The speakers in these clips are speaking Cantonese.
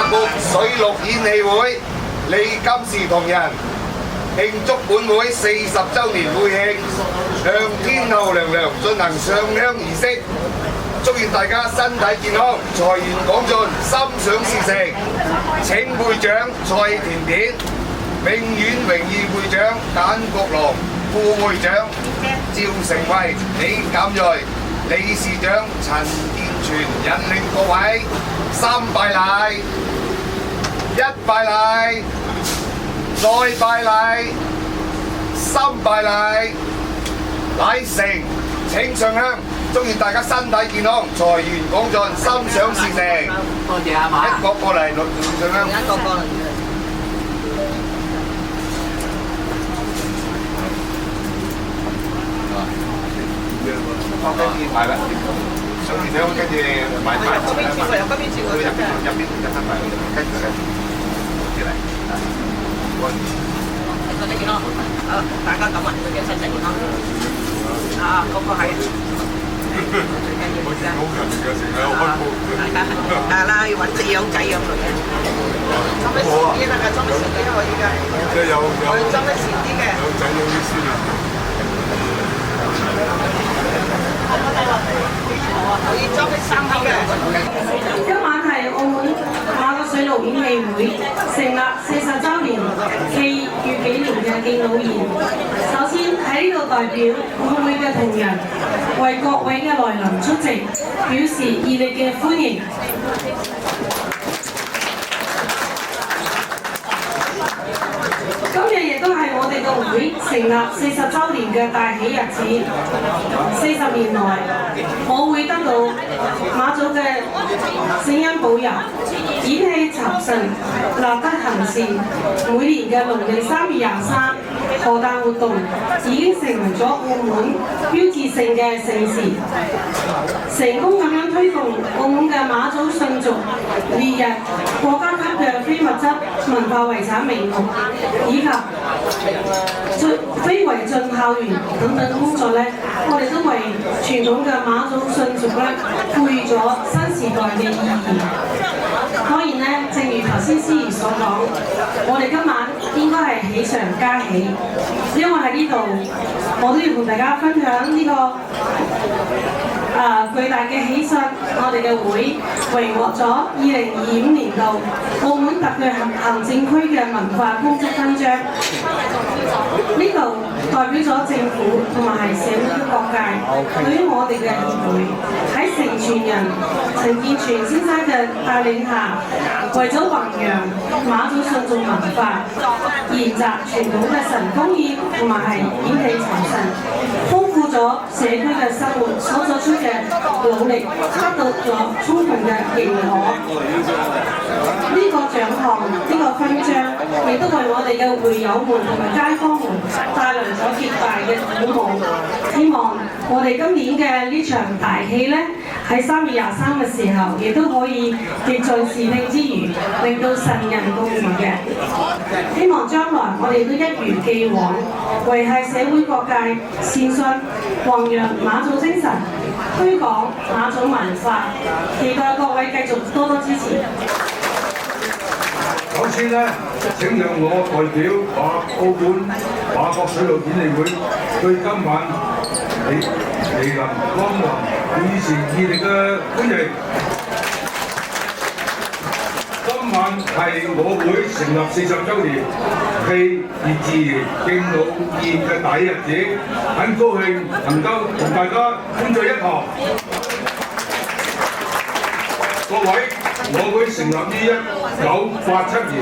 目水陸演戲會李金士同仁慶祝本會40週年會慶，向天后娘娘進行上香儀式。祝願大家身體健康，財源廣進，心想事成。請會長蔡甜甜、永遠榮譽會長簡國龍、副會長趙成慧、李錦瑞、理事長陳建全引領各位3拜禮，1拜禮，再拜禮，3拜禮，禮成，請上香。祝願大家身體健康，財源廣進，心想事成。多謝阿媽。一個過嚟上香。一個過嚟。係啦，上完香跟住買嗰邊轉過嚟，嗰邊轉過嚟。入邊跟住嚟。身體健康，大家咁啊，最緊身體健康。個個係。最緊要真。好人嘅成日開鋪。係啦，要揾隻養仔養女嘅。裝得少啲得㗎，裝得少啲可以㗎。即係有裝得少啲嘅。有仔有啲先啊。可以裝得3啲嘅。今晚係澳門馬國水陸演藝會成立40週年暨粵紀年嘅敬老宴。首先喺呢度代表澳會嘅同仁為各位嘅來臨出席表示熱烈嘅歡迎。今日亦都係我哋個會成立40週年嘅大喜日子。40年來，我會得到馬祖嘅聖恩保佑，演戲酬神，立德行善。每年嘅農曆3月23賀誕活動已經成為咗澳門標誌性嘅盛事，成功咁樣推動澳門嘅馬祖信俗列入國家級嘅非物質文化遺產名錄，以及非遺進校園等等工作咧，我哋都為傳統嘅馬祖信俗咧賦予咗新時代嘅意義。當然咧，正如頭先司儀所講，我哋今晚應該係喜上加喜，因為喺呢度我都要同大家分享呢個巨大嘅喜訊，我哋嘅會榮獲咗2025年度澳門特區行政區嘅文化功績勳章。呢度代表咗政府同埋社會各界對於我哋嘅議會喺成全人陳建全先生嘅帶領下，為咗弘揚馬祖信眾文化，研習傳統嘅神功演同埋係演戲酬神，豐富咗社區嘅生活所作出嘅努力，得到咗充分嘅認可。呢個獎項，呢個勳章，亦都為我哋嘅會友們同埋街坊們帶來咗極大嘅鼓舞。希望我哋今年嘅呢場大戲呢，喺3月23嘅時候，亦都可以極盡視聽之餘，令到神人共娛嘅。希望將來我哋都一如既往，維繫社會各界善信，弘揚馬祖精神，推廣馬祖文化。期待各位繼續多多支持。首先呢，請讓我代表澳門馬國水陸演藝會對今晚蒞臨光臨以前熱烈嘅歡迎。今晚係我會成立40週年暨粵自然敬老宴嘅大日子，很高興能夠同大家歡聚一堂。各位，我會成立於1987年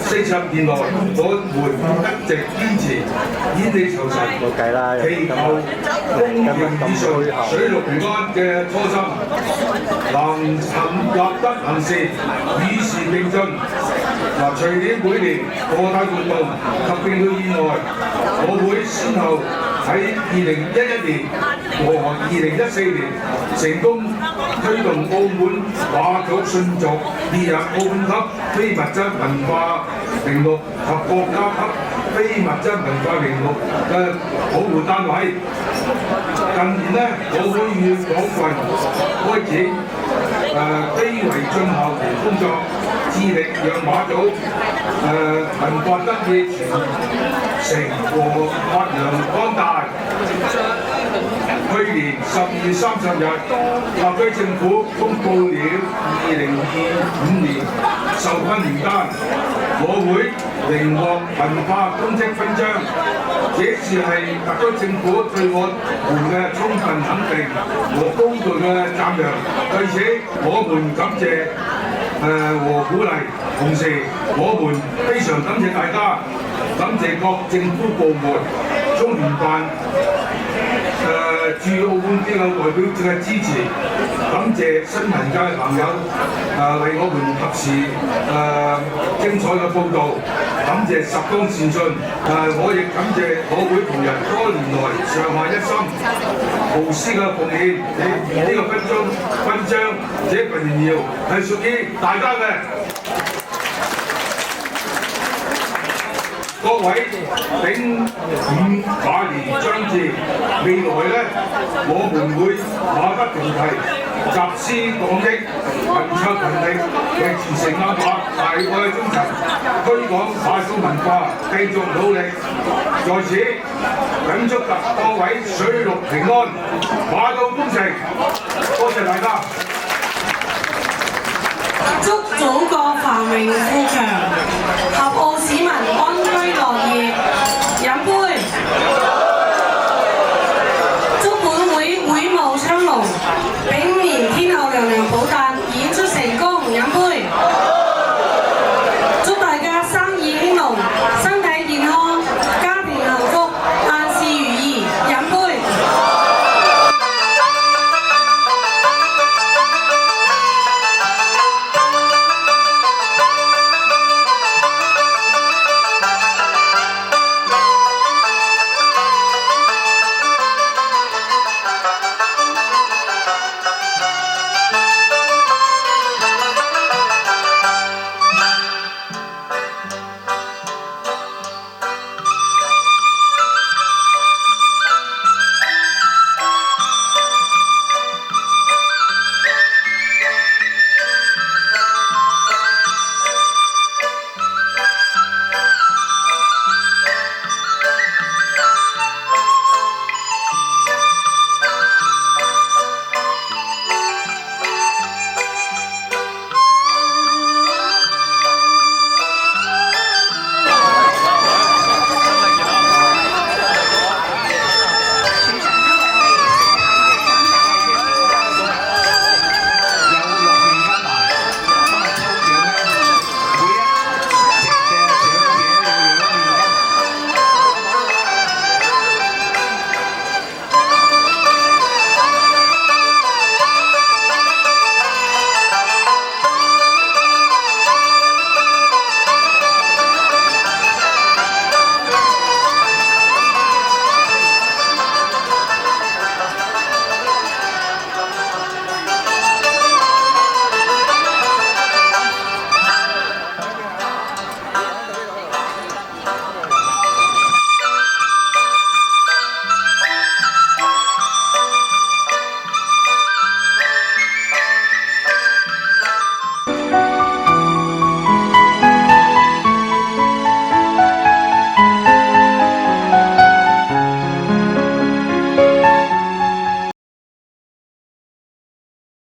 ，40年來我們一直堅持演戲酬神，祈求公平以順、水陸平安嘅初心，能立德行善，與時並進。隨年每年賀誕活動及敬老宴外，我會先後喺2011年和2014年成功推動澳門馬祖信俗列入澳門級非物質文化名錄及國家級非物質文化名錄嘅保護單位。近年呢，我會與廣泛開展非遺進校園工作，致力讓馬祖文化得以傳承和發揚光大。去年12月30日，特區政府公布了2025年授勳名單，我會榮獲文化功績勳章，這是特區政府對我們嘅充分肯定和高度嘅讚揚，對此我們感謝和鼓勵，同時我們非常感謝大家，感謝各政府部門、中聯辦駐澳門機構代表者嘅支持，感謝新聞界朋友為我們及時精彩嘅報導，感謝十方善信，我亦感謝我會同仁多年來上下一心無私嘅奉獻，呢個勳章這份榮耀係屬於大家嘅。各位丙午馬年將至，未來呢，我們會馬不停蹄，集思廣益，群策群力，為傳承亞馬大愛精神，推廣馬祖文化，繼續努力。在此謹祝各位水陸平安，馬到功成。多謝大家。祝祖國繁榮富強，合澳市民